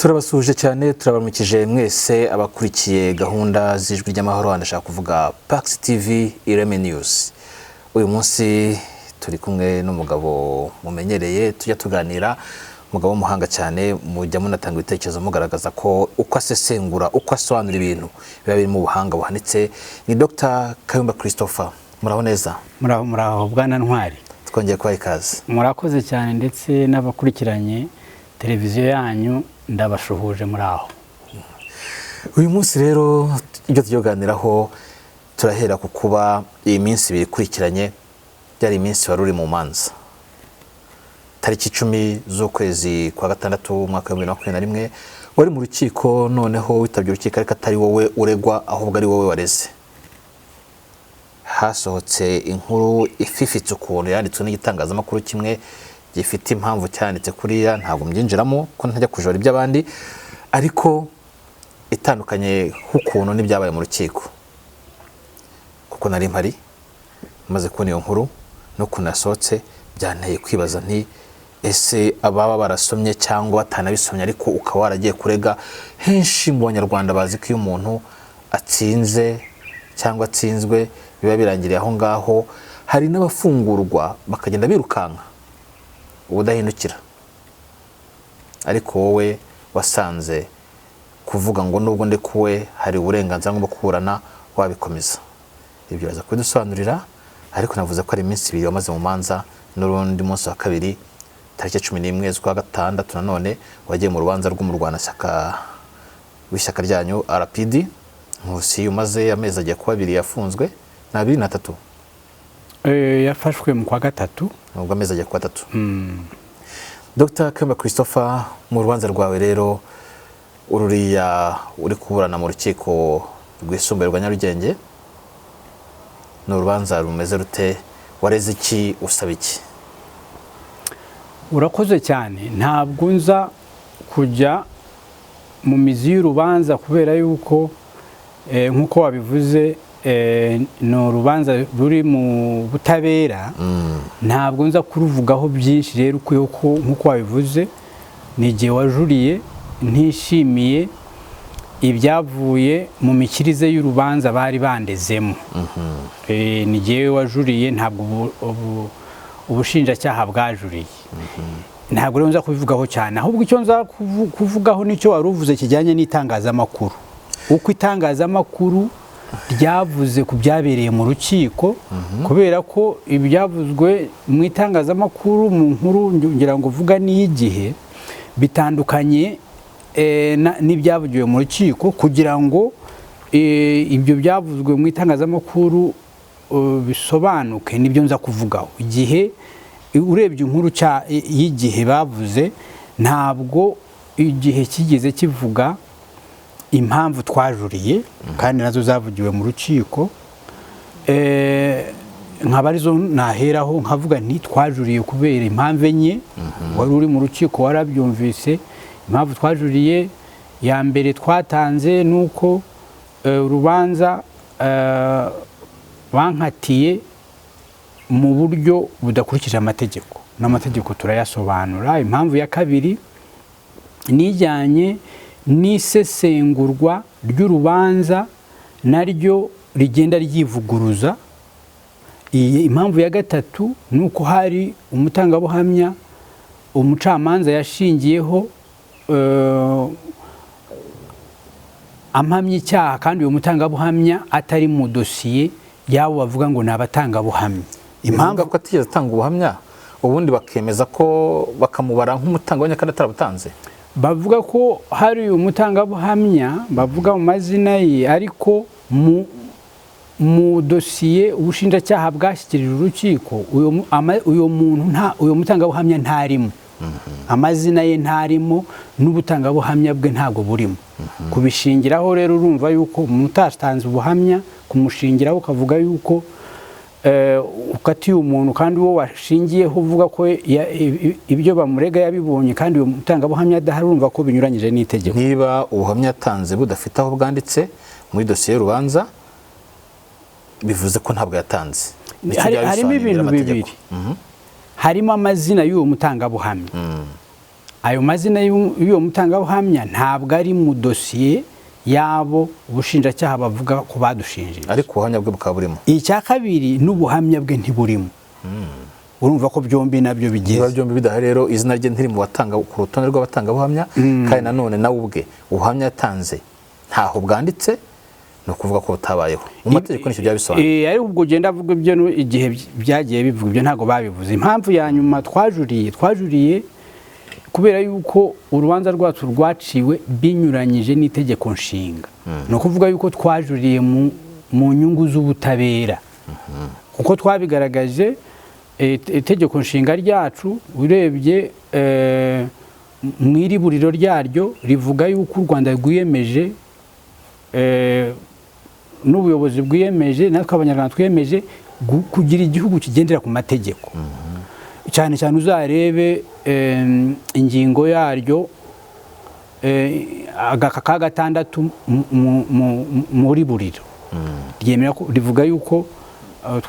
turabasuje cyane turabamukije mwese abakurikiye gahunda z'ijwi ry'amahoro ndashaka kuvuga PAX TV IREME News. Uyu munsi turi kumwe n'umugabo mumenyereye tujya tuganira, umugabo w'umuhanga cyane, mujya munatanga ibitekerezo mugaragaza ko uko asesengura uko asobanura ibintu biba biri mu buhanga buhanitse. Ni Dr. Kayumba Christopher. Muraho neza? Muraho bwana Ntwari. Twongeye kubaha ikaze. Murakoze cyane ndetse n'abakurikiranye televiziyo yanyu ndabashuhuje muraho. Uyu munsi rero ibyo tuyoganiraho turahera ku kuba iyi minsi bikurikiranye byari iminsi wari uri mu manza. Tariki 10 z'ukwezi kwa gatandatu umwaka wa 2021 wari mu rukiko, noneho witabye urukiko ariko atari wowe uregwa ahubwo ari wowe wareze. Hasohotse inkuru ififitse ukuntu yanditswe n'igitangazamakuru kimwe gifite impamvu cyanditse kuriya, ntabwo mbyinjiramo ko ntajya kujora iby'abandi, ariko itandukanye h'ukuntu n'ibyabaye mu rukiko. Kuko nari mpari maze kubona iyo nkuru no kunasohotse byanteye kwibaza nti ese ababa barasomye cyangwa batanabisomye ariko ukaba waragiye kurega. Henshi mu Banyarwanda bazi ko iyo umuntu atsinze cyangwa atsinzwe biba birangiriye aho ngaho. Hari n'abafungurwa bakagenda birukanka ubudahindukira, ariko wowe wasanze kuvuga ngo nubwo ndekuwe hari uburenganzira bwo kuburana wabikomeza. Ibyo baza kudusobanurira, ariko navuze ko ari iminsi 2 wamaze mu manza n'urundi munsi wa kabiri tariki 11 z'ukwa gatandatu nanone wagiye mu rubanza rw'umurwanashyaka w'ishyaka ryanyu RPD. Nkusi umaze amezi agiye kuba 2 yafunzwe na 2 na 3. Yafashwe mu kwa gatatu, nubwo amezi agiye kuba 3. Dr. Kayumba Christopher, mu rubanza rwawe rero ururiya uri kuburana mu rukiko rwisumbuye rwa Nyarugenge, ni urubanza rumeze rute? Wareze iki? Usaba iki? Urakoze cyane. Ntabwo nza kujya mu mizi y'urubanza kubera yuko nkuko wabivuze no urubanza ruri mu butabera. Ntabwo nza kuruvugaho byinshi rero nkuko wabivuze ni igihe wajuriye ntishimiye ibyavuye mu mikirize y'urubanza bari bandezemo. Ni igihe wajuriye, ntabwo ubushinjacyaha bwajuriye. Ntabwo rero nza kubivugaho cyane, ahubwo icyo nza kuvugaho nicyo waruvuze kijyanye n'itangazamakuru. Uko itangazamakuru ryavuze ku byabereye mu rukiko, kubera ko ibyavuzwe mu itangazamakuru mu nkuru ngira ngo vuga n'igihe bitandukanye n'ibyavugiwe mu rukiko, kugira ngo ibyo byavuzwe mu itangazamakuru bisobanuke nibyo nza kuvugaho. Igihe urebye inkuru y'igihe bavuze, ntabwo igihe kigeze kivuga impamvu twajuriye kandi nazo zavugiwe mu rukiko. Nkaba arizo naheraho nkavuga nti twajuriye kubera impamvu enye. Wari uri mu rukiko warabyumvise. Impamvu twajuriye ya mbere twatanze nuko urubanza bankatiye mu buryo budakurikije amategeko, n'amategeko turayasobanura. Impamvu ya kabiri nijyanye n'isesengurwa ry'urubanza naryo rigenda ryivuguruza. Impamvu ya gatatu nuko hari umutangabuhamya umucamanza yashingiyeho ampamya icyaha, kandi uyu mutangabuhamya atari mu dosiye yabo bavuga ngo ni abatangabuhamya. Impamvu ko atigeze atanga ubuhamya, ubundi bakemeza ko bakamubara nk'umutangabuhamya kandi atarabutanze. Bavuga ko hari umutangabuhamya bavuga mu mazina ye, ariko mu dosiye ubushinjacyaha bwashyikirije urukiko uyu mutangabuhamya ntarimo. Amazina ye ntarimo, n'ubutangabuhamya bwe ntabwo burimo. Kubishingiraho rero urumva yuko mutatanze ubuhamya, kumushingiraho ukavuga yuko ukatiye umuntu kandi uwo washingiyeho uvuga ko ibyo bamurega yabibonye kandi uyu mutangabuhamya adahari, urumva ko binyuranyije n'itegeko. Niba ubuhamya yatanze budafite aho bwanditse muri dosiye y'urubanza, bivuze ko ntabwo yatanze. Harimo ibintu bibiri. Harimo amazina y'uwo mutangabuhamya. ayo mazina y'uwo mutangabuhamya ntabwo ari mu dosiye yabo ubushinjacyaha bavuga ko badushinjije, ariko ubuhamya bwe bukaba burimo. icya kabiri n'ubuhamya bwe ntiburimo. urumva ko byombi nabyo bigeze. Niba byombi bidahari rero izina rye ntiri mu batanga ku rutonde rw'abatangabuhamya, kandi nanone nawe ubwe ubuhamya yatanze ntaho bwanditse, no kuvuga ko butabayeho mu mategeko. Nicyo byabisobanuye. Ariko ubwo ugenda avuga ibyo igihe byagiye bivuga ibyo ntabwo babivuze. Impamvu ya nyuma twajuriye kubera yuko urubanza rwacu rwaciwe binyuranyije n'itegeko nshinga. No kuvuga yuko twajuriye mu nyungu z'ubutabera, kuko twabigaragaje. Itegeko nshinga ryacu urebye mu iriburiro ryaryo rivuga yuko u Rwanda rwiyemeje n'ubuyobozi bwiyemeje, natwe abanyarwanda twiyemeje kugira igihugu kigendera ku mategeko. Cyane cyane uzarebe ingingo yaryo ka gatandatu muri buriro ryemera ko rivuga yuko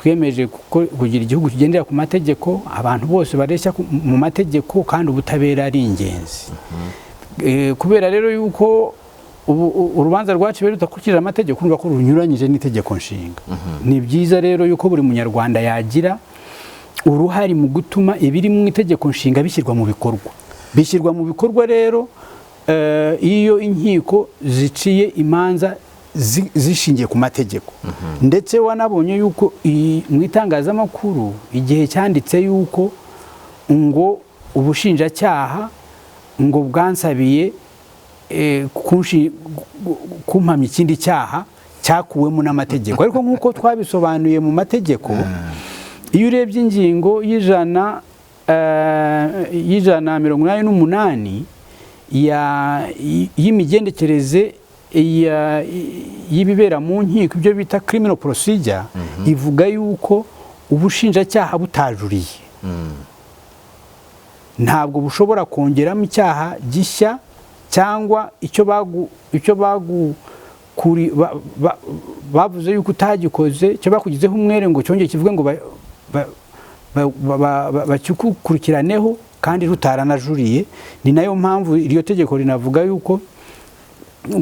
twiyemeje kugira igihugu kigendera ku mategeko, abantu bose bareshya mu mategeko, kandi ubutabera ari ingenzi. Kubera rero yuko urubanza rwaciwe rudakurikije amategeko, urumva ko runyuranyije n'itegeko nshinga. Ni byiza rero yuko buri munyarwanda yagira uruhare mu gutuma ibiri mu itegeko nshinga bishyirwa mu bikorwa rero iyo inkiko ziciye imanza zishingiye ku mategeko. Ndetse wanabonye yuko mu itangazamakuru igihe cyanditse yuko ngo ubushinjacyaha ngo bwansabiye kumpamya ikindi cyaha cyakuwemo n'amategeko, ariko nk'uko twabisobanuye mu mategeko, iyo urebye ingingo y'ijana 188 y'imigendekereze y'ibibera mu nkiko, ibyo bita criminal procedure, ivuga yuko ubushinjacyaha butajuriye ntabwo bushobora kongeramo icyaha gishya, cyangwa icyo bavuze yuko utagikoze, icyo bakugizeho umwere ngo cyongere kivuge ngo bakikukurikiranyeho kandi rutaranajuriye. Ni nayo mpamvu iryo tegeko rinavuga yuko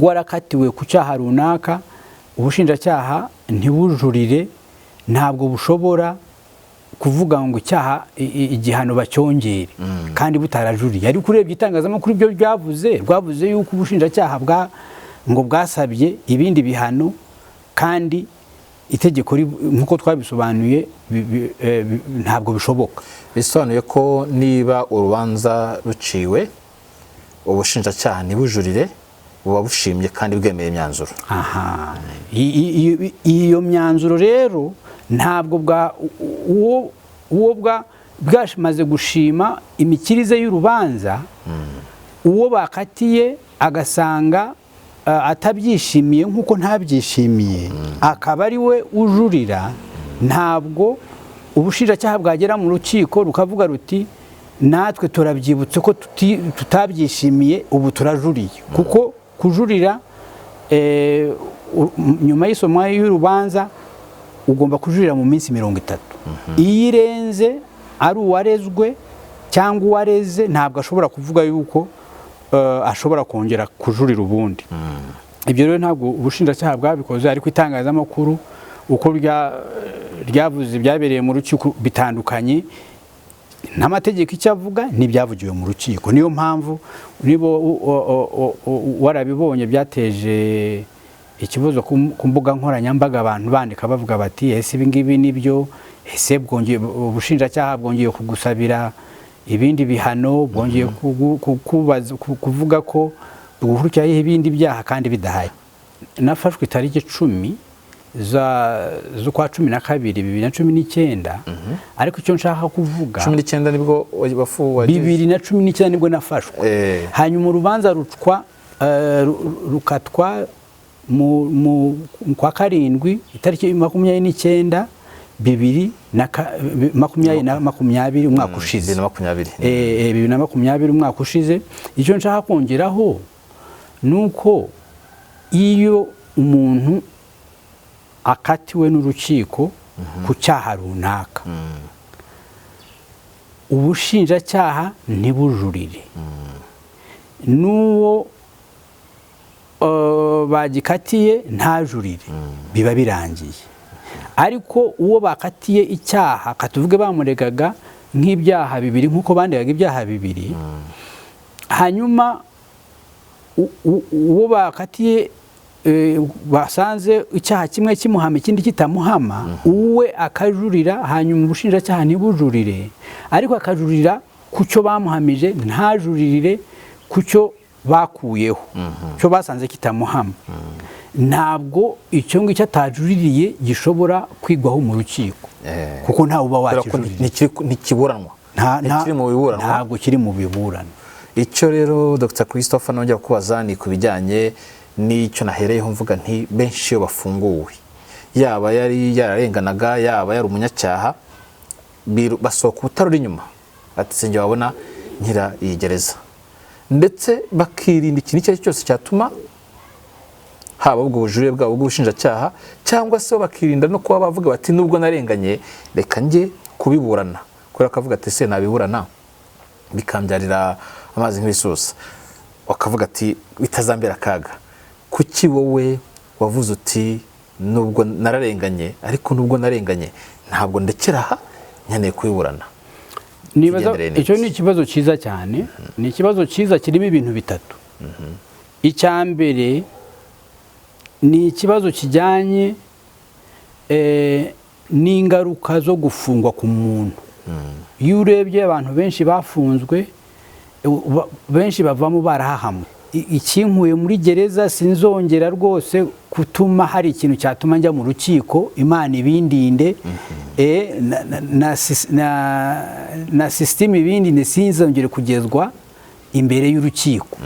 warakatiwe ku cyaha runaka, ubushinjacyaha ntibujurire, ntabwo bushobora kuvuga ngo icyaha igihano bacyongere kandi butarajuriye. Ariko urebye itangazamakuru ibyo rwavuze yuko ubushinjacyaha ngo bwasabye ibindi bihano, kandi itegeko nk'uko twabisobanuye ntabwo bishoboka. Bisobanuye ko niba urubanza ruciwe ubushinjacyaha ntibujurire, buba bushimye kandi bwemeye imyanzuro. Iyo myanzuro rero ntabwo bwamaze gushima imikirize y'urubanza, uwo bakatiye agasanga atabyishimiye nk'uko ntabyishimiye, akaba ari we ujurira, ntabwo ubushinjacyaha bwagera mu rukiko rukavuga ruti natwe turabyibutse ko tutabyishimiye, ubu turajuriye. Kuko kujurira nyuma y'isomwa y'urubanza ugomba kujurira mu minsi 30. Iyo irenze ari uwarezwe cyangwa uwareze, ntabwo ashobora kuvuga yuko ashobora kongera kujurira ubundi. Ibyo rero ntabwo ubushinjacyaha bwabikoze, ariko itangazamakuru uko ryavuze byabereye mu rukiko bitandukanye n'amategeko icyo avuga n'ibyavugiwe mu rukiko. Niyo mpamvu nibo warabibonye byateje ikibazo ku mbuga nkoranyambaga, abantu bandika bavuga bati ese ibi ngibi nibyo, ese ubushinjacyaha bwongeye kugusabira ibindi bihano, bwongeye kuvuga ko bugukurikiyeho ibindi byaha kandi bidahari. Nafashwe itariki 10 z'ukwa 12 2019, ariko icyo nshaka kuvuga 19 nibwo wafuwe, 2019 nibwo nafashwe. Hanyuma urubanza rukatwa kwa 7 itariki 29 2020 umwaka ushize. 2020 umwaka ushize. Icyo nshaka kongeraho nuko iyo umuntu akatiwe n'urukiko ku cyaha runaka, ubushinjacyaha ntibujurire, n'uwo bagikatiye ntajurire biba birangiye. Ariko uwo bakatiye icyaha katuvuge bamuregaga nk'ibyaha bibiri nk'uko bandegaga ibyaha bibiri, hanyuma uwo bakatiye basanze icyaha kimwe kimuhama ikindi kitamuhama, uwe akajurira hanyuma ubushinjacyaha ntibujurire, ariko akajurira ku cyo bamuhamije ntajurire ku cyo bakuyeho, cyo basanze kitamuhama. Ntabwo icyo ngicyo atajuririye gishobora kwigwaho mu rukiko, kuko ntawe uba wakijuririye, ntikiburanwa, ntabwo kiri mu biburana. Icyo rero Dr. Christopher nongera kubaza ni ku bijyanye n'icyo nahereyeho mvuga nti benshi iyo bafunguwe, yaba yari yararenganaga yaba yari umunyacyaha, basohoka ubutaruri inyuma ati sinjye wabona nkira iyi gereza, ndetse bakirinda ikintu icyo ari cyo cyose cyatuma haba ubwo bujurire bwabo bw'ubushinjacyaha, cyangwa se bakirinda no kuba bavuga bati nubwo narenganye reka njye kubiburana, kubera akavuga ati se nabiburana bikambyarira amazi nk'ibisusa, wakavuga ati bitazambera akaga. Kuki wowe wavuze uti nubwo nararenganye, ariko nubwo narenganye ntabwo ndekera aha, nkeneye kubiburana? Icyo ni ikibazo cyiza cyane, ni ikibazo cyiza kirimo ibintu bitatu. Icya mbere ni ikibazo kijyanye n'ingaruka zo gufungwa ku muntu. Iyo urebye abantu benshi bafunzwe, benshi bavamo barahahamwe. Ikinkuye muri gereza sinzongera rwose kutuma hari ikintu cyatuma njya mu rukiko, Imana ibindinde, na system ibindinde, sinzongere kugezwa imbere y'urukiko.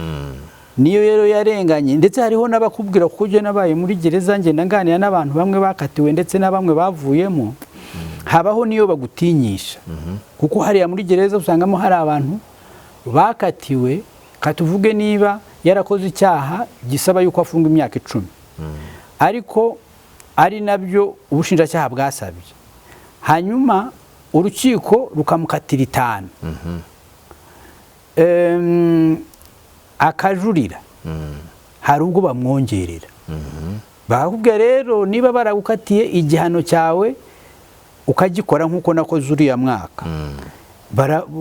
Niyo rero yarenganye, ndetse hariho n'abakubwira kuko je nabaye muri gereza ngenda nganira n'abantu bamwe bakatiwe ndetse na bamwe bavuyemo, habaho niyo bagutinyisha, kuko hariya muri gereza usangamo hari abantu bakatiwe, katuvuge niba yarakoze icyaha gisaba yuko afunga imyaka 10, ariko ari nabyo ubushinjacyaha bwasabye, hanyuma urukiko rukamukatira 5, akajurira, hari ubwo bamwongerera. Bakubwira rero niba baragukatiye igihano cyawe ukagikora nk'uko nakoze uriya mwaka,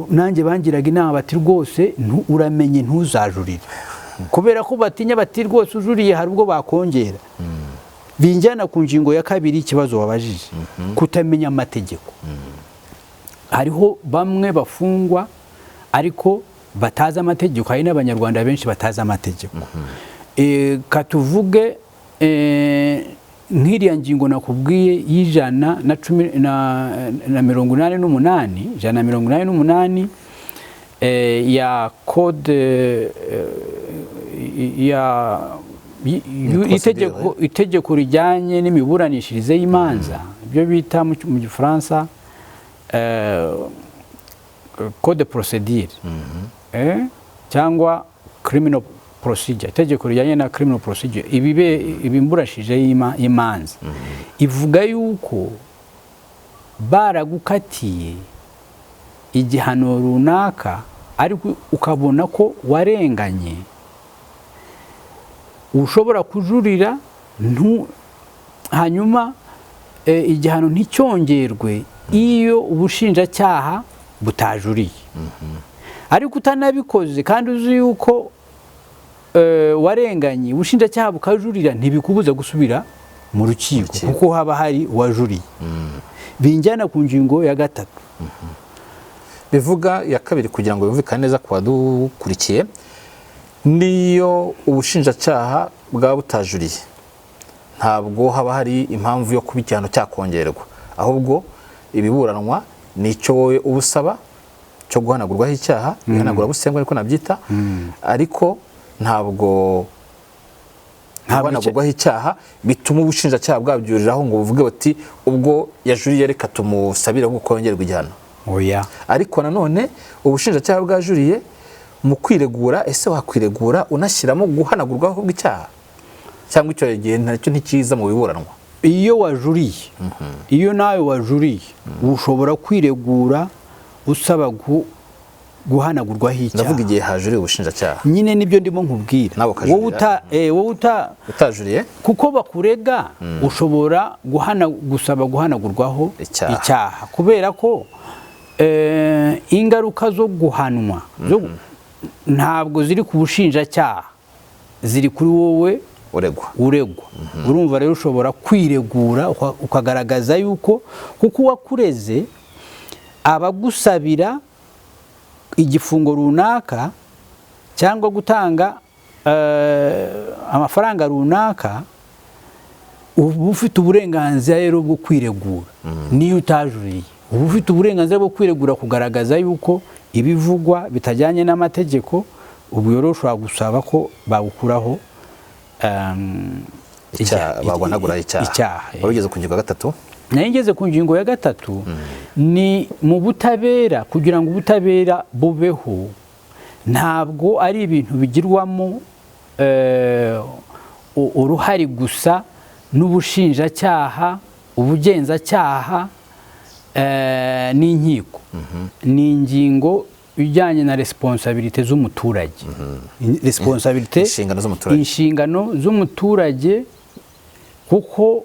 nanjye bangiraga inama bati rwose uramenye ntuzajurire, kubera ko batinya bati rwose ujuriye hari ubwo bakongera. Binjyana ku ngingo ya 2 ikibazo wabajije, kutamenya amategeko. Hariho bamwe bafungwa ariko batazi amategeko, hari n'abanyarwanda benshi batazi amategeko. Katuvuge nk'iriya ngingo nakubwiye y'ijana na 188 ya code ya itegeko rijyanye n'imiburanishirize y'imanza, ibyo bita mu Gifaransa code procedure, cyangwa criminal procedure, itegeko rijyanye na criminal procedure, ibimburashije y'imanza, ivuga yuko baragukatiye igihano runaka ariko ukabona ko warenganye, ushobora kujurira hanyuma igihano nticyongerwe iyo ubushinjacyaha butajuriye. Ariko utanabikoze kandi uzi yuko warenganye, ubushinjacyaha bukajurira, ntibikubuza gusubira mu rukiko kuko haba hari uwajuriye. Binjyana ku ngingo ya 3 bivuga ya 2 kugira ngo yumvikane neza ku badukurikiye, niyo ubushinjacyaha bwa butajuriye ntabwo haba hari impamvu yo kuba igihano cyakongerwa, ahubwo ibiburanwa nicyo wowe ubusaba cyo guhanagurwaho icyaha, ihanagura busembwa ariko nabyita, ariko ntabwo guhanagurwaho icyaha bituma ubushinjacyaha bwabyuriraho ngo buvuge bati ubwo yajuriye reka tumusabire ngo kongerwe igihano. Oya. Ariko nanone ubushinjacyaha bwajuriye mu kwiregura, ese wakwiregura unashyiramo guhanagurwaho bw'icyaha, cyangwa icyo gihe ntacyo ntikiza mu biburanwa? Iyo wajuriye, iyo nawe wajuriye, ushobora kwiregura usaba guhanagurwaho icyaha. ndavuga igihe hajuriye ubushinjacyaha nyine nibyo ndimo nkubwira. Nawe ukajurira. wowe utajuriye kuko bakurega ushobora gusaba guhanagurwaho icyaha kubera ko ingaruka zo guhanwa ntabwo ziri ku bushinjacyaha, ziri kuri wowe uregwa. urumva rero ushobora kwiregura ukagaragaza yuko kuko uwakureze abagusabira igifungo runaka cyangwa gutanga amafaranga runaka, uba ufite uburenganzira rero bwo kwiregura. niyo utajuriye uba ufite uburenganzira bwo kwiregura kugaragaza yuko ibivugwa bitajyanye n'amategeko. ubwo rero ushobora gusaba ko bagukuraho baguhanaguraho icyaha. wabigeze ku ngingo ya gatatu? nayo ngeze ku ngingo ya gatatu. ni mu butabera, kugira ngo ubutabera bubeho ntabwo ari ibintu bigirwamo uruhare gusa n'ubushinjacyaha, ubugenzacyaha n'inkiko. ni ingingo ijyanye na responsabilité z'umuturage. inshingano z'umuturage, kuko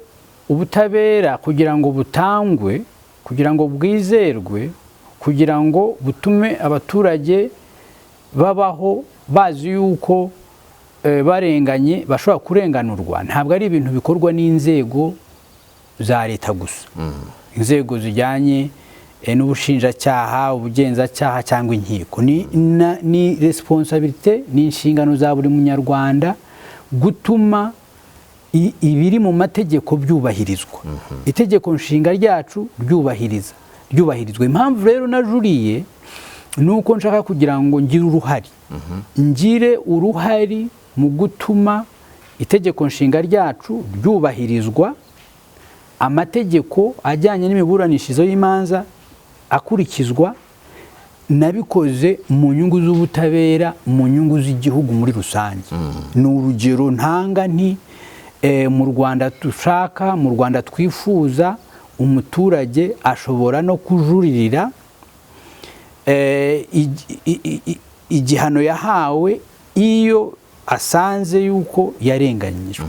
ubutabera kugira ngo butangwe, kugira ngo bwizerwe, kugira ngo butume abaturage babaho bazi yuko barenganye bashobora kurenganurwa, ntabwo ari ibintu bikorwa n'inzego za leta gusa. inzego zijyanye n'ubushinjacyaha, ubugenzacyaha cyangwa inkiko. ni responsabilité, ni inshingano za buri munyarwanda gutuma ibiri mu mategeko byubahirizwa. itegeko nshinga ryacu ryubahirizwa. impamvu rero najuriye ni uko nshaka kugira ngo ngire uruhari mu gutuma itegeko nshinga ryacu ryubahirizwa, amategeko ajyanye n'imiburanishirize y'imanza akurikizwa. nabikoze mu nyungu z'ubutabera, mu nyungu z'igihugu muri rusange. ni urugero ntanga nti mu Rwanda dushaka, mu Rwanda twifuza, umuturage ashobora no kujuririra igihano yahawe iyo asanze yuko yarenganyijwe.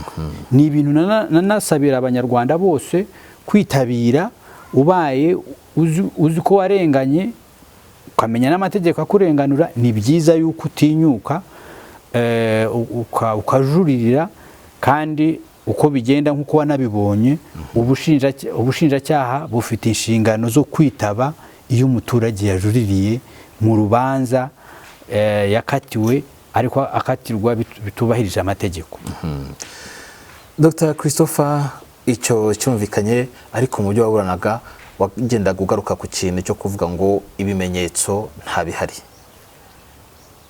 ni ibintu nanasabira abanyarwanda bose kwitabira. ubaye uzi ko warenganye ukamenya n'amategeko akurenganura, ni byiza yuko utinyuka ukajuririra. kandi uko bigenda nk'uko wanabibonye, ubushinjacyaha bufite inshingano zo kwitaba iyo umuturage yajuririye mu rubanza yakatiwe ariko akatirwa bitubahirije amategeko. Dr. Christopher, icyo cyumvikanye, ariko mu byo waburanaga wagendaga ugaruka ku kintu cyo kuvuga ngo ibimenyetso ntabihari.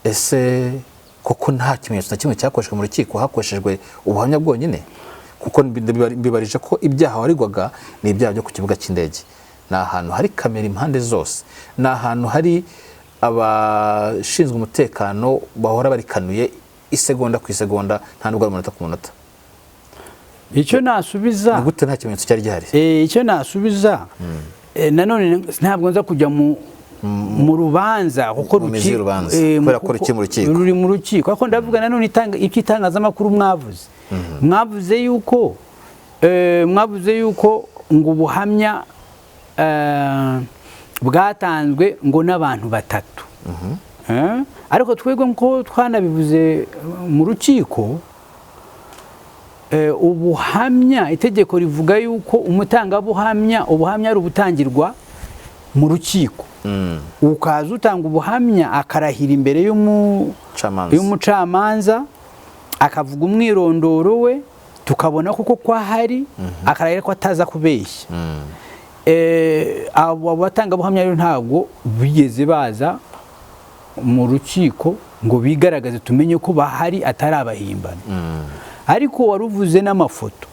ese koko nta kimenyetso na kimwe cyakoreshejwe mu rukiko, hakoreshejwe ubuhamya bwonyine? kuko mbibarije ko ibyaha waregwaga ni ibyaha byo ku kibuga cy'indege. ni ahantu hari kamera impande zose, ni ahantu hari abashinzwe umutekano bahora barikanuye isegonda ku isegonda, nta nubwo ari umunota ku munota. icyo nasubiza, ni gute nta kimenyetso cyari gihari? icyo nasubiza, nanone ntabwo nza kujya mu rubanza kuko ruri mu rukiko. ariko ndavuga nanone iby'itangazamakuru mwavuze yuko ngo ubuhamya bwatanzwe ngo n'abantu batatu. ariko twebwe nko twanabivuze mu rukiko, ubuhamya, itegeko rivuga yuko umutangabuhamya, ubuhamya ari ubutangirwa mu rukiko. ukaza utanga ubuhamya akarahira imbere y'umucamanza akavuga umwirondoro we, tukabona kuko ko ahari, akarahira ko ataza kubeshya. abo batangabuhamya rero ntabwo bigeze baza mu rukiko ngo bigaragaze tumenye ko bahari, atari abahimbano. ariko waruvuze n'amafoto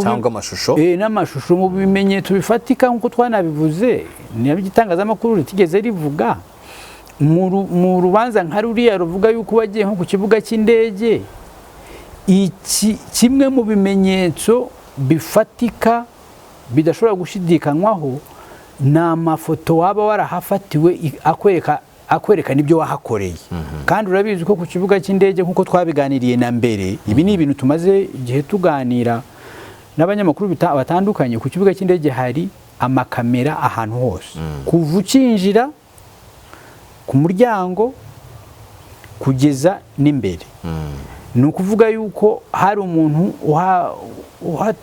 cyangwa amashusho, n'amashusho mu bimenyetso bifatika nk'uko twanabivuze, niyo itangazamakuru ritigeze rivuga. mu rubanza nka ruriya ruvuga yuko bagiye nko ku kibuga cy'indege, kimwe mu bimenyetso bifatika bidashobora gushidikanywaho ni amafoto waba warahafatiwe akwereka n'ibyo wahakoreye. Kandi urabizi ko ku kibuga cy'indege nk'uko twabiganiriye na mbere, ibi ni ibintu tumaze igihe tuganira n'abanyamakuru batandukanye. Ku kibuga cy'indege hari amakamera ahantu hose, kuva ukinjira ku muryango kugeza n'imbere. Ni ukuvuga yuko hari umuntu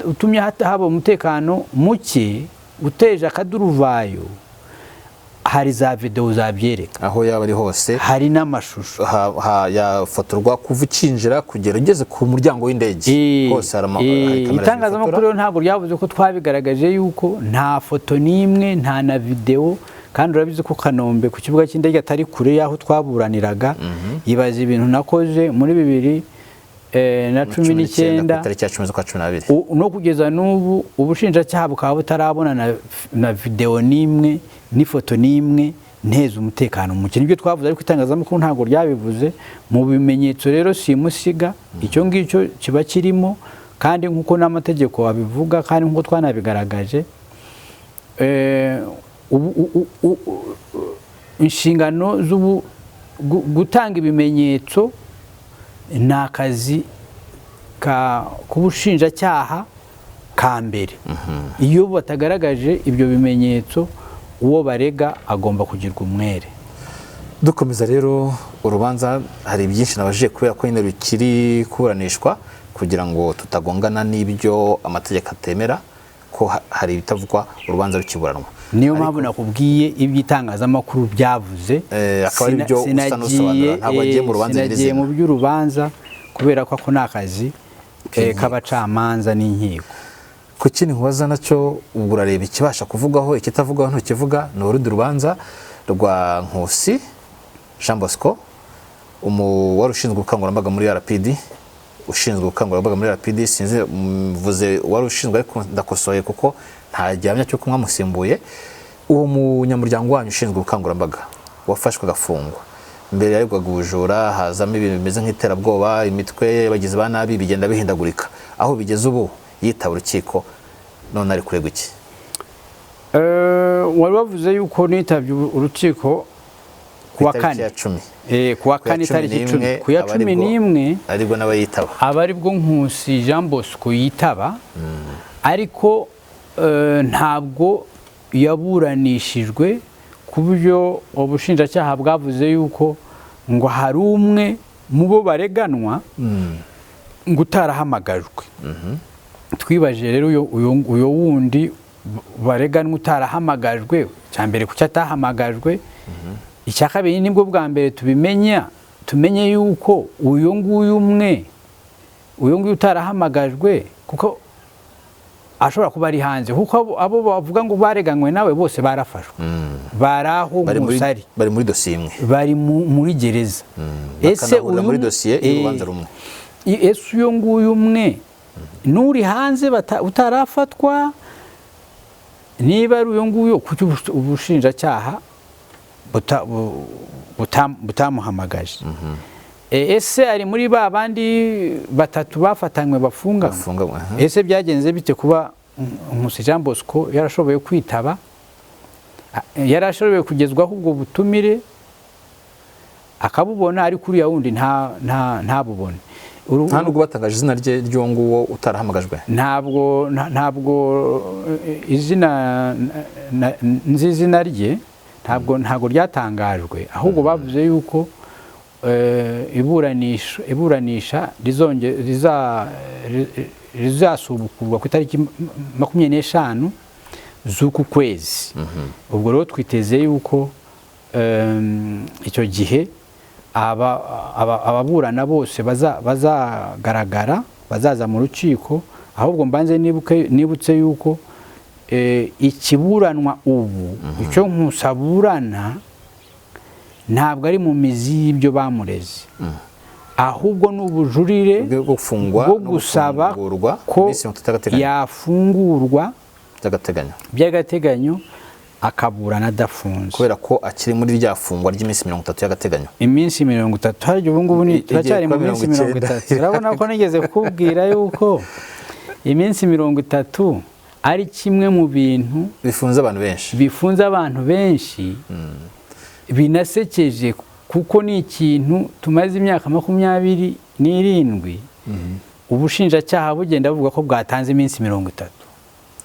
utumye haba umutekano muke, uteje akaduruvayo, hari za video zabyereka aho yaba ari hose, hari n'amashusho yafotorwa kuva ukinjira kugera ugeze ku muryango w'indege hose. hari itangazamakuru rero ntabwo ryavuze ko twabigaragaje yuko nta foto n'imwe nta na video. Kandi urabizi ko Kanombe ku kibuga cy'indege atari kure y'aho twaburaniraga. Ibaza ibintu nakoze muri 2019 tariki ya 10 z'ukwa 12 no kugeza n'ubu ubushinjacyaha bukaba butarabona na video n'imwe n'ifoto n'imwe nteza umutekano muke. Nibyo twavuze, ariko itangazamakuru ntabwo ryabivuze. Mu bimenyetso rero simusiga icyo ngicyo kiba kirimo, kandi nk'uko n'amategeko abivuga, kandi nk'uko twanabigaragaje, inshingano gutanga ibimenyetso ni akazi k'ubushinjacyaha ka mbere. Iyo batagaragaje ibyo bimenyetso, uwo barega agomba kugirwa umwere. Dukomeza rero urubanza, hari byinshi nabajije kubera ko nyine rukiri kuburanishwa, kugira ngo tutagongana n'ibyo amategeko atemera, ko hari ibitavugwa urubanza rukiburanwa. Niyo mpamvu nakubwiye iby'itangazamakuru byavuze, akaba ari byo usa n'usobanura, ntabwo wagiye mu rubanza nyirizina. Sinagiye mu by'urubanza kubera ko ako ni akazi k'abacamanza n'inkiko. Ku kindi nkubaza nacyo, ubwo urareba ikibasha kuvugwaho, ikitavugwaho ntukivuga. Ni urundi rubanza rwa Nkusi Jean Bosco, wari ushinzwe ubukangurambaga muri RPD, ushinzwe ubukangurambaga muri RPD. Sinzi mvuze wari ushinzwe, ariko ndakosoye kuko nta gihamya cyo kumwamusimbuye. Uwo munyamuryango wanyu ushinzwe ubukangurambaga wafashwe agafungwa, mbere yaregwaga ubujura, hazamo ibintu bimeze nk'iterabwoba, imitwe y'abagizi ba nabi bigenda bihindagurika. Aho bigeze ubu yitaba urukiko, none ari kuregwa iki? Wari wavuze yuko nitabye urukiko kuwa kane, kuwa kane tariki 10, ku ya 11 aribwo n'abayitaba, abaribwo Nkusi Jean Bosco yitaba. Ariko ntabwo yaburanishijwe, ku buryo ubushinjacyaha bwavuze yuko ngo hari umwe mu bo bareganwa ngo utarahamagajwe. Twibaje rero uyo wundi bareganwa utarahamagajwe, cyambere kuki atahamagajwe. Icya kabiri, nibwo bwa mbere tumenye yuko uyo nguyu utarahamagajwe, kuko ashobora kuba ari hanze, kuko abo bavuga ngo bareganywe nawe bose barafashwe, baraho musari, bari muri dosiye imwe, bari muri gereza. Ese uyu muri dosiye y'urubanza rumwe, ese uyo nguyu umwe nuri hanze utarafatwa, niba ari uyo nguyu kuki ubushinjacyaha butamuhamagaje? Ese ari muri ba bandi batatu bafatanywe bafunga? Ese byagenze bite kuba Nkusi Jean Bosco yarashoboye kwitaba, yarashoboye kugezwaho ubwo butumire akabubona, ari kuri ya wundi ntabubone? Nta nubwo batangaje izina rye ry'uwo nguwo utarahamagajwe? Ntabwo izina rye ntabwo ryatangajwe, ahubwo bavuze yuko iburanisha rizasubukurwa ku itariki 25 z'uku kwezi. Ubwo rero twiteze yuko icyo gihe ababurana bose bazagaragara, bazaza mu rukiko. Ahubwo mbanze nibutse yuko ikiburanwa ubu, icyo nkusaburana, ntabwo ari mu mizi y'ibyo bamureze, ahubwo n'ubujurire bwo gusaba ko yafungurwa by'agateganyo akaburana adafunze, kubera ko akiri muri rya fungwa ry'iminsi 30 y'agateganyo. Iminsi 30 haryo ubu ngubu turacyari mu minsi 30. Urabona ko nigeze kukubwira yuko iminsi 30 ari kimwe mu bintu bifunze abantu benshi binasekeje kuko ni ikintu tumaze imyaka 27 ubushinjacyaha bugenda buvuga ko bwatanze iminsi 30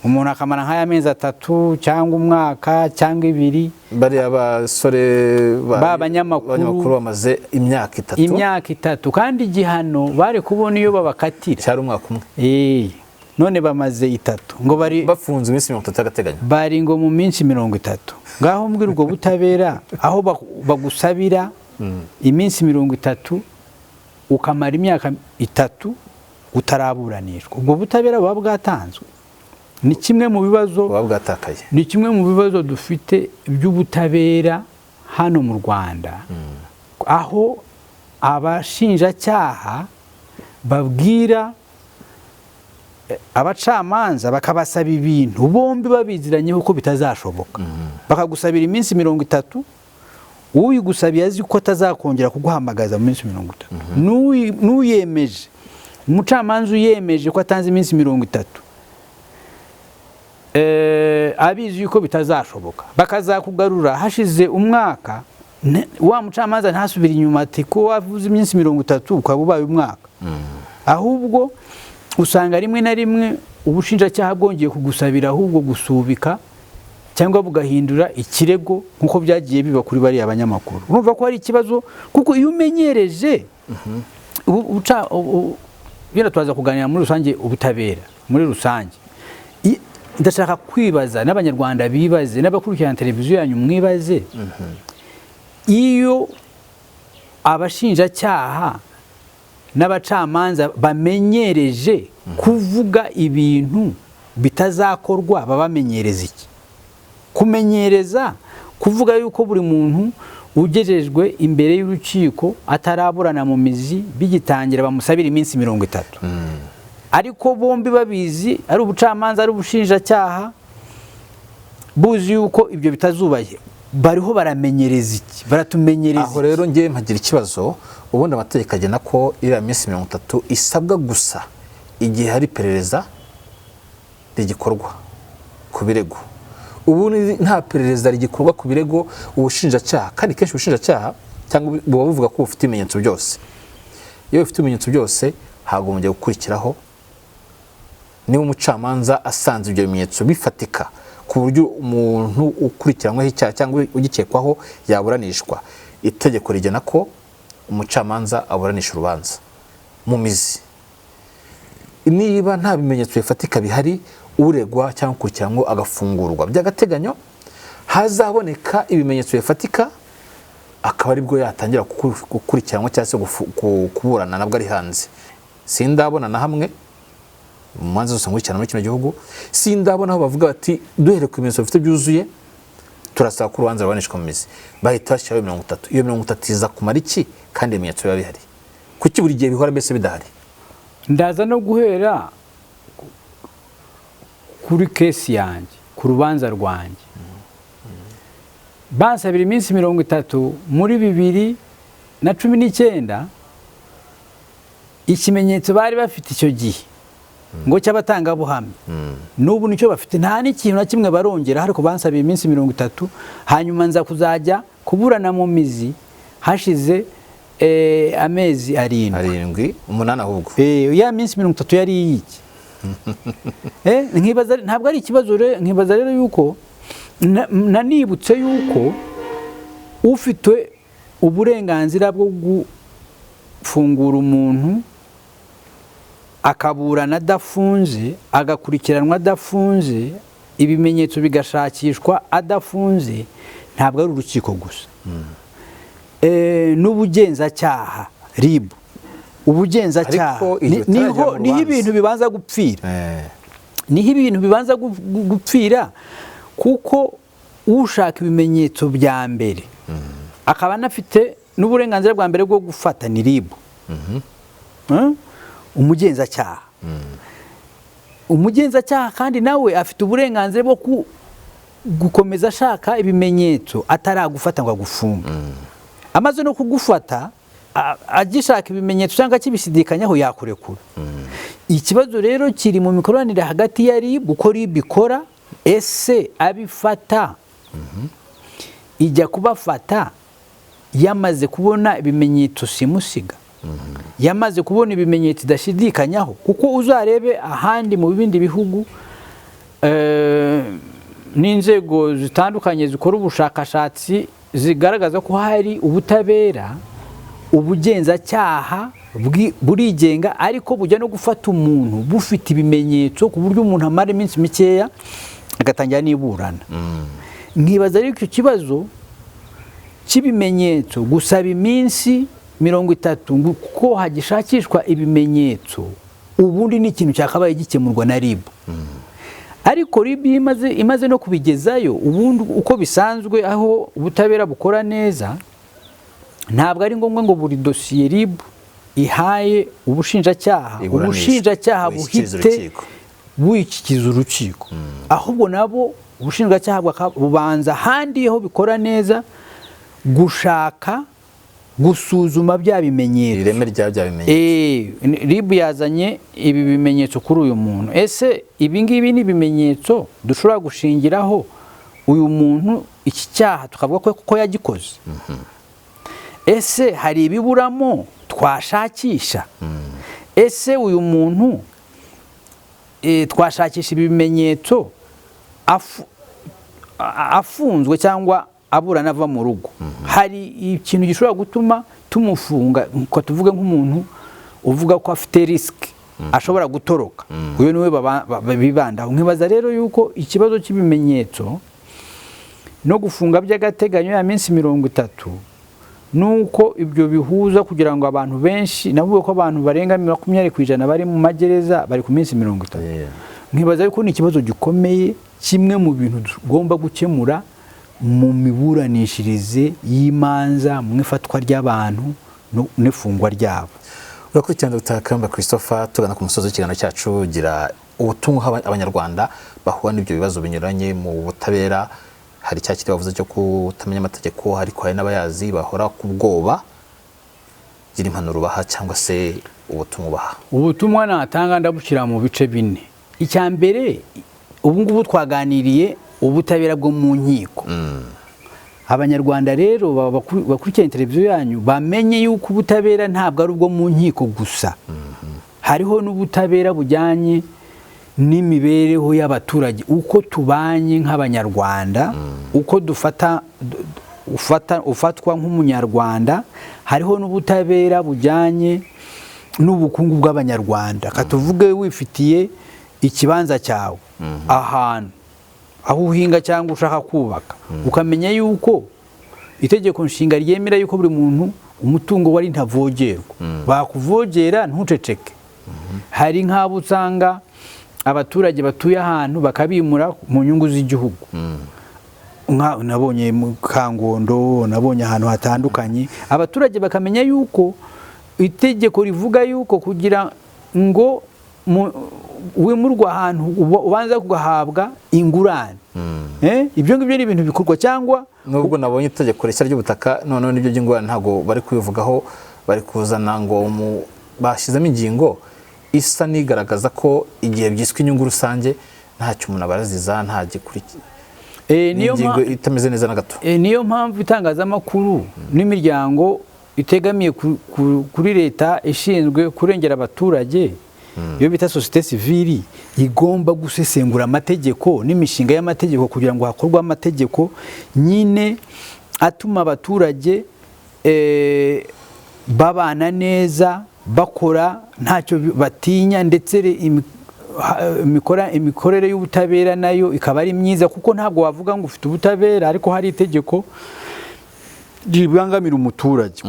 umuntu akamara nk'aya mezi 3 cyangwa umwaka cyangwa 2 bari abasore b'abanyamakuru bamaze imyaka 3 kandi igihano bari kubona iyo babakatira cyari umwaka umwe none bamaze 3 ngo bari bafunze iminsi 30 agateganyo bari ngo mu minsi 30 ngaho mbwira ubwo butabera aho bagusabira iminsi 30 ukamara imyaka 3 utaraburanishwa ubwo butabera baba bwatanzwe ni kimwe mu bibazo bwatakaye ni kimwe mu bibazo dufite by'ubutabera hano mu Rwanda aho abashinjacyaha babwira abacamanza bakabasaba ibintu bombi babiziranyeho ko bitazashoboka bakagusabira iminsi 30 uyigusabiye azi ko atazakongera kuguhamagaza mu minsi 30 n'uyemeje umucamanza uyemeje ko atanze iminsi 30 abizi yuko bitazashoboka bakazakugarura hashize umwaka wa mucamanza ntasubira inyuma ati ko wavuze iminsi 30 ukaba ubaye umwaka ahubwo usanga rimwe na rimwe ubushinjacyaha bwongeye kugusabira ahubwo gusubika cyangwa bugahindura ikirego nkuko byagiye biba kuri bari abanyamakuru urumva ko hari ikibazo kuko iyo umenyereje bino twaza kuganira muri rusange ubutabera muri rusange ndashaka kwibaza n'abanyarwanda bibaze n'abakurikirana televiziyo yanyu mwibaze iyo abashinjacyaha n'abacamanza bamenyereje kuvuga ibintu bitazakorwa babamenyereza iki kumenyereza kuvuga yuko buri muntu ugejejwe imbere y'urukiko ataraburana mu mizi bigitangira bamusabira iminsi 30 ariko bombi babizi ari ubucamanza ari ubushinjacyaha buzi yuko ibyo bitazubaye bariho baramenyereza iki baratumenyereza aho rero ngiye mpagira ikibazo ubundi amategeko agena ko iriya minsi 30 isabwa gusa igihe hari perereza rigikorwa ku birego ubu nta perereza rigikorwa ku birego ubushinjacyaha kandi kenshi ubushinjacyaha cyangwa buba buvuga ko bufite ibimenyetso byose iyo bufite ibimenyetso byose hagombye gukurikiraho niba umucamanza asanze ibyo bimenyetso bifatika ku buryo umuntu ukurikiranyweho icyaha cyangwa ugikekwaho yaburanishwa itegeko rigena ko umucamanza aburanisha urubanza mu mizi niba nta bimenyetso bifatika bihari uregwa cyangwa ukurikiranwa agafungurwa by'agateganyo hazaboneka ibimenyetso bifatika akaba aribwo yatangira gukurikiranwa cyangwa se kuburana nabwo ari hanze sindabona na hamwe mu manza zose nkurikirana muri kino gihugu sindabona aho bavuga bati duhere ku bimenyetso bifite byuzuye turasaba ko urubanza rubanishwa mu mizi bahita bashyiraho 30 iyo 30 iza kumara iki kandi ibimenyetso biba bihari kuki buri gihe bihora mbese bidahari ndaza no guhera kuri kesi yanjye ku rubanza rwanjye bansabira iminsi 30 muri 2019 ikimenyetso bari bafite icyo gihe ngo cy'abatangabuhamya n'ubu nicyo bafite nta n'ikintu na kimwe barongera ariko bansabiye iminsi 30 hanyuma nza kuzajya kuburana mu mizi hashize amezi 8 ahubwo ya minsi 30 yari iki nkibaza ntabwo ari ikibazo nkibaza rero yuko nanibutse yuko ufite uburenganzira bwo gufungura umuntu akaburana adafunze agakurikiranwa adafunze ibimenyetso bigashakishwa adafunze ntabwo ari urukiko gusa n'ubugenzacyaha RIB ubugenzacyaha niho ibintu bibanza gupfira niho ibintu bibanza gupfira kuko ushaka ibimenyetso bya mbere akaba anafite n'uburenganzira bwa mbere bwo gufata ni RIB umugenzacyaha kandi nawe afite uburenganzira bwo gukomeza ashaka ibimenyetso ataragufata ngo agufunge amaze no kugufata agishaka ibimenyetso cyangwa kibisidikanyaho yakurekura ikibazo rero kiri mu mikoranire hagati ya RIB uko RIB ikora, ese abifata ijya kubafata yamaze kubona ibimenyetso simusiga, yamaze kubona ibimenyetso idashidikanyaho, kuko uzarebe ahandi mu bindi bihugu n'inzego zitandukanye zikora ubushakashatsi zigaragaza ko hari ubutabera, ubugenzacyaha burigenga, ariko bujya no gufata umuntu bufite ibimenyetso ku buryo umuntu amara iminsi mikeya agatangira n'iburana. Nkibaza ariko icyo kibazo cy'ibimenyetso gusaba iminsi 30 kuko hagishakishwa ibimenyetso, ubundi ni ikintu cyakabaye gikemurwa na RIB. Ariko RIB imaze no kubigezayo, ubundi uko bisanzwe aho ubutabera bukora neza, ntabwo ari ngombwa ngo buri dosiye RIB ihaye ubushinjacyaha buhite buyikikiza urukiko, ahubwo nabo ubushinjacyaha bubanza handi aho bikora neza gushaka gusuzuma bya bimenyetso, ireme rya bya bimenyetso. RIB yazanye ibi bimenyetso kuri uyu muntu, ese ibi ngibi ni ibimenyetso dushobora gushingiraho uyu muntu iki cyaha tukavuga ko yagikoze? Ese hari ibiburamo twashakisha? Ese uyu muntu twashakisha ibimenyetso afunzwe cyangwa aburana ava mu rugo? Hari ikintu gishobora gutuma tumufunga, ko tuvuge nk'umuntu uvuga ko afite risk ashobora gutoroka, uyu niwe bibandaho. Nkibaza rero yuko ikibazo cy'ibimenyetso no gufunga by'agateganyo ya minsi 30 nuko ibyo bihuza kugira ngo abantu benshi, navuga ko abantu barenga 20% bari mu magereza bari ku minsi 30. Nkibaza yuko ni ikibazo gikomeye, kimwe mu bintu tugomba gukemura mu miburanishirize y'imanza, mu ifatwa ry'abantu n'ifungwa ryabo. Urakurikirana Dr. Kayumba Christopher, tugana ku musozo w'ikiganiro cyacu. Gira ubutumwa abanyarwanda bahura n'ibyo bibazo binyuranye mu butabera. Hari cyakiri bavuze cyo kutamenya amategeko, ariko hari n'abayazi bahora ku bwoba. Gira impanuro baha cyangwa se ubutumwa baha? Ubutumwa natanga ndabushyira mu bice 4. Icya mbere, ubu ngubu twaganiriye ubutabera bwo mu nkiko. Abanyarwanda rero bakurikirana televiziyo yanyu bamenye yuko ubutabera ntabwo ari ubwo mu nkiko gusa. Hariho n'ubutabera bujyanye n'imibereho y'abaturage, uko tubanye nk'abanyarwanda, uko ufatwa nk'umunyarwanda. Hariho n'ubutabera bujyanye n'ubukungu bw'abanyarwanda. Katuvuge wifitiye ikibanza cyawe ahantu aho uhinga cyangwa ushaka kubaka, ukamenya yuko itegeko nshinga ryemera yuko buri muntu umutungo wari ntavogerwa, bakuvogera ntuceceke. Hari nk'abo usanga abaturage batuye ahantu bakabimura mu nyungu z'igihugu. Nabonye mu Kangondo, nabonye ahantu hatandukanye. Abaturage bakamenya yuko itegeko rivuga yuko kugira ngo wimurwa ahantu ubanza kugahabwa ingurane. Ibyo ngibyo ni ibintu bikorwa, cyangwa nubwo nabonye itegeko rishya ry'ubutaka none n'ibyo by'ingurane ntago bari kubivugaho, bari kuzana ngo bashyizemo ingingo isa nigaragaza ko igihe byiswe inyungu rusange ntacyo umuntu abaraziza, nta gikurikira. Niyo ngingo itameze neza na gato. Niyo mpamvu itangazamakuru n'imiryango itegamiye kuri leta ishinzwe kurengera abaturage, iyo bita societe civile, igomba gusesengura amategeko n'imishinga y'amategeko kugira ngo hakorwe amategeko nyine atuma abaturage babana neza, bakora ntacyo batinya, ndetse imikorere y'ubutabera nayo ikaba ari myiza, kuko ntabwo wavuga ngo ufite ubutabera ariko hari itegeko ribangamira umuturage.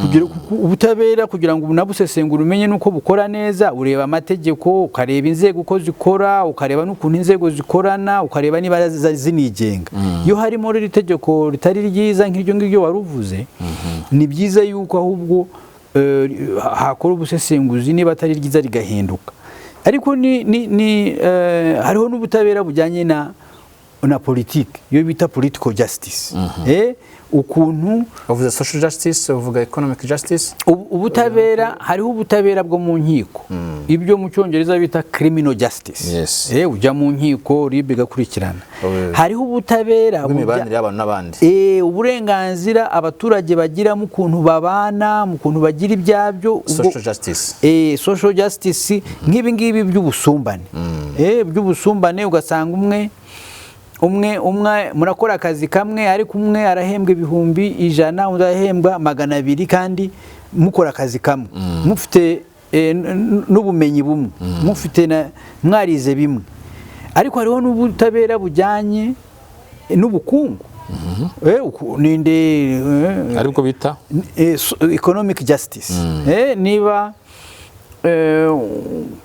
Ubutabera kugira ngo unabusesengura umenye nuko bukora neza, ureba amategeko, ukareba inzego uko zikora, ukareba n'ukuntu inzego zikorana, ukareba niba zinigenga. Iyo harimo rero itegeko ritari ryiza nk'iryo ngiryo waruvuze, ni byiza yuko ahubwo hakora ubusesenguzi niba atari ryiza rigahinduka. Ariko hariho n'ubutabera bujyanye na politiki iyo bita political justice. Ukuntu bavuze social justice, bavuga economic justice. Ubutabera, hariho ubutabera bwo mu nkiko, ibyo mu cyongereza bita criminal justice. Ujya mu nkiko ribe igakurikirana. Hariho ubutabera bw'imibanire y'abantu n'abandi, uburenganzira abaturage bagira mu kuntu babana, mu kuntu bagira ibyabyo, social justice. Social justice nk'ibi ngibi by'ubusumbane. By'ubusumbane ugasanga umwe murakora akazi kamwe ariko umwe arahembwa 100,000 undi arahembwa 200 kandi mukora akazi kamwe, mufite n'ubumenyi bumwe, mufite mwarize bimwe. Ariko hariho n'ubutabera bujyanye n'ubukungu, ninde ariko bita economic justice. Niba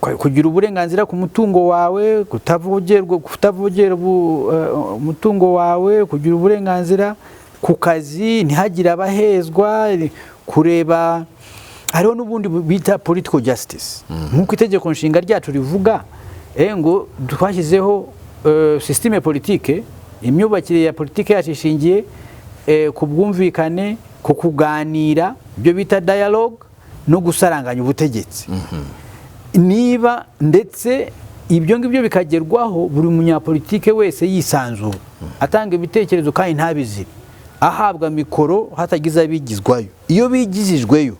kugira uburenganzira ku mutungo wawe, kutavogera umutungo wawe, kugira uburenganzira ku kazi, ntihagire abahezwa, kureba. Hariho n'ubundi bita political justice, nk'uko itegeko nshinga ryacu rivuga, ngo twashyizeho systeme politique, imyubakire ya politike yacu ishingiye ku bwumvikane, ku kuganira, ibyo bita dialogue, no gusaranganya ubutegetsi. Niba ndetse ibyo ngibyo bikagerwaho, buri munyapolitike wese yisanzura, atanga ibitekerezo kandi ntabizire, ahabwa mikoro hatagize abigizwayo. Iyo bigizijweyo,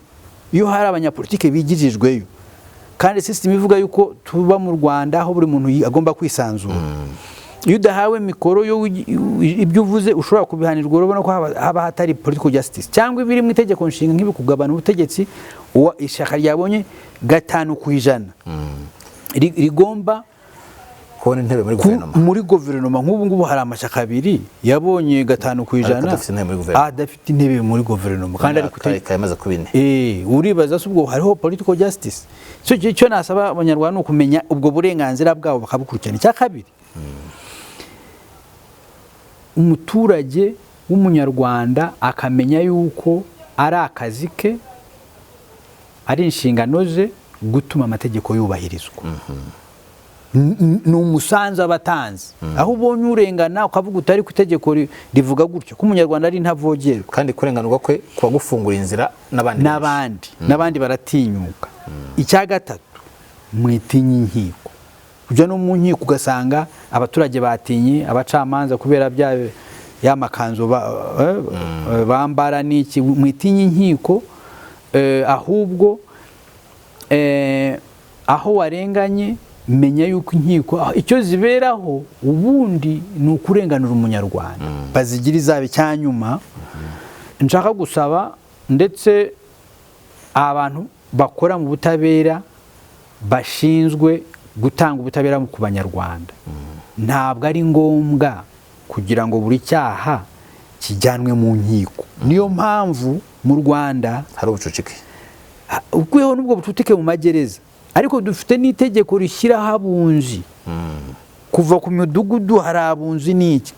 iyo hari abanyapolitike bigizijweyo, kandi system ivuga yuko tuba mu Rwanda aho buri muntu agomba kwisanzura, iyo udahawe mikoro yo ibyo uvuze ushobora kubihanirwa. Urabona ko haba hatari political justice, cyangwa ibiri mu itegeko nshinga nk'ibi kugabana ubutegetsi, ishaka ryabonye 5% rigomba kubona intebe muri guverinoma. Nk'ubu ngubu hari amashaka 2 yabonye 5%, adafite intebe muri guverinoma, kandi ari kayamaze kubine. Uribaza se ubwo hariho political justice? Cyo nasaba abanyarwanda no kumenya ubwo burenganzira bwabo bakabukurikirana. Cya kabiri, umuturage w'umunyarwanda akamenya yuko ari akazi ke, ari inshingano ze gutuma amategeko yubahirizwa. Ni umusanzu abatanze. Aho ubonye urengana ukavuga utari ku itegeko rivuga gutyo, ko umunyarwanda ari ntavogerwa, kandi kurenganurwa kwe kuba gufungura inzira n'abandi baratinyuka. Icya gatatu, mwitinye inkiko. Kujya no mu nkiko ugasanga abaturage batinye abacamanza kubera ya makanzu bambara n'iki. Mwitinye inkiko, ahubwo aho warenganye menya yuko inkiko icyo ziberaho ubundi ni ukurenganura umunyarwanda, bazigira izabe cyanyuma. Nshaka gusaba ndetse abantu bakora mu butabera bashinzwe gutanga ubutabera ku banyarwanda, ntabwo ari ngombwa kugira ngo buri cyaha kijyanwe mu nkiko. Niyo mpamvu mu Rwanda hari ubucucike, ukwiyeho n'ubwo bucucike mu magereza. Ariko dufite n'itegeko rishyiraho abunzi, kuva ku midugudu hari abunzi n'iki.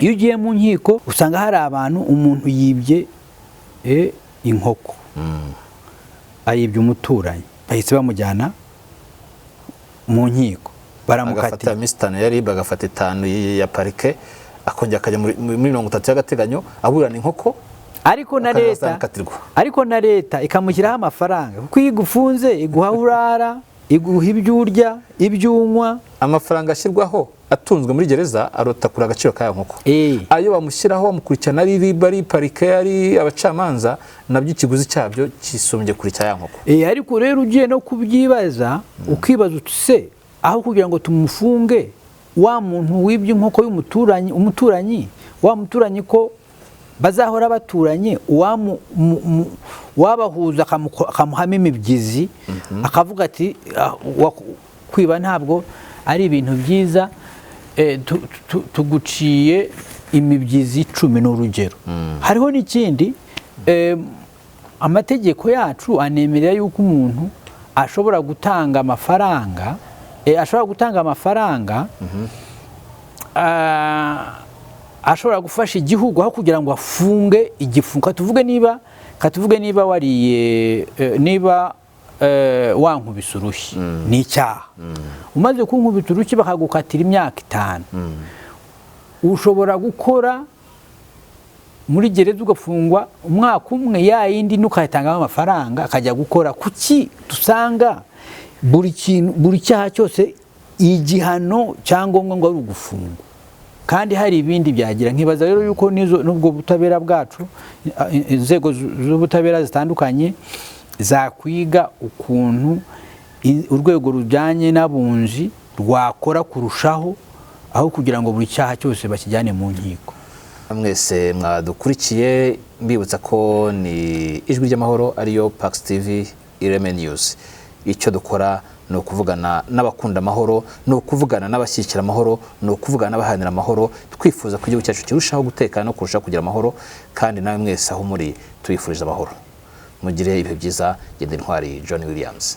Iyo ugiye mu nkiko usanga hari abantu, umuntu yibye inkoko, ayibye umuturanyi, bahise bamujyana mu nkiko, baramukatira. Agafata misitani yari bagafata 5 ya parike, akongera akajya muri 30 y'agateganyo aburana inkoko. Ariko na leta ikamushyiraho amafaranga, kuko iyo igufunze iguha urara, iguha ibyo urya, ibyo unywa. Amafaranga ashyirwaho atunzwe muri gereza arota kuri agaciro kaya nkoko. Ayo bamushyiraho bamukurikirana ari riba, ari parike, ari abacamanza, nabyo ikiguzi cyabyo kisumbye kuri cya nkoko. Ariko rero ugiye no kubyibaza, ukibaza utse aho kugira ngo tumufunge wa muntu wibye inkoko y'umuturanyi, wa muturanyi ko bazahora baturanye, wabahuza akamuhama imibyizi, akavuga ati kwiba ntabwo ari ibintu byiza, tuguciye imibyizi 10 n'urugero. Hariho n'ikindi, amategeko yacu anemerera yuko umuntu ashobora gutanga amafaranga, ashobora gufasha igihugu aho kugira ngo afunge igifungo. Katuvuge niba wariye, niba wankubise urushyi, ni icyaha. Umaze kunkubita urushyi bakagukatira imyaka 5, ushobora gukora muri gereza ugafungwa umwaka umwe ya yindi nukayitangamo amafaranga akajya gukora. Kuki dusanga buri cyaha cyose igihano cyangwa ngo ari ugufungwa kandi hari ibindi byagira? Nkibaza rero yuko nubwo butabera bwacu, inzego z'ubutabera zitandukanye zakwiga ukuntu urwego rujyanye n'abunzi rwakora kurushaho, aho kugira ngo buri cyaha cyose bakijyane mu nkiko. Mwese mwadukurikiye, mbibutsa ko ni ijwi ry'amahoro ariyo PAX TV IREME News. Icyo dukora ni ukuvugana n'abakunda amahoro, ni ukuvugana n'abashyigikira amahoro, ni ukuvugana n'abaharanira amahoro, twifuza ko igihugu cyacu kirushaho gutekana no kurushaho kugira amahoro, kandi nawe mwese aho muri tubifurije amahoro. Mugire ibihe byiza. Genda Intwari John Williams.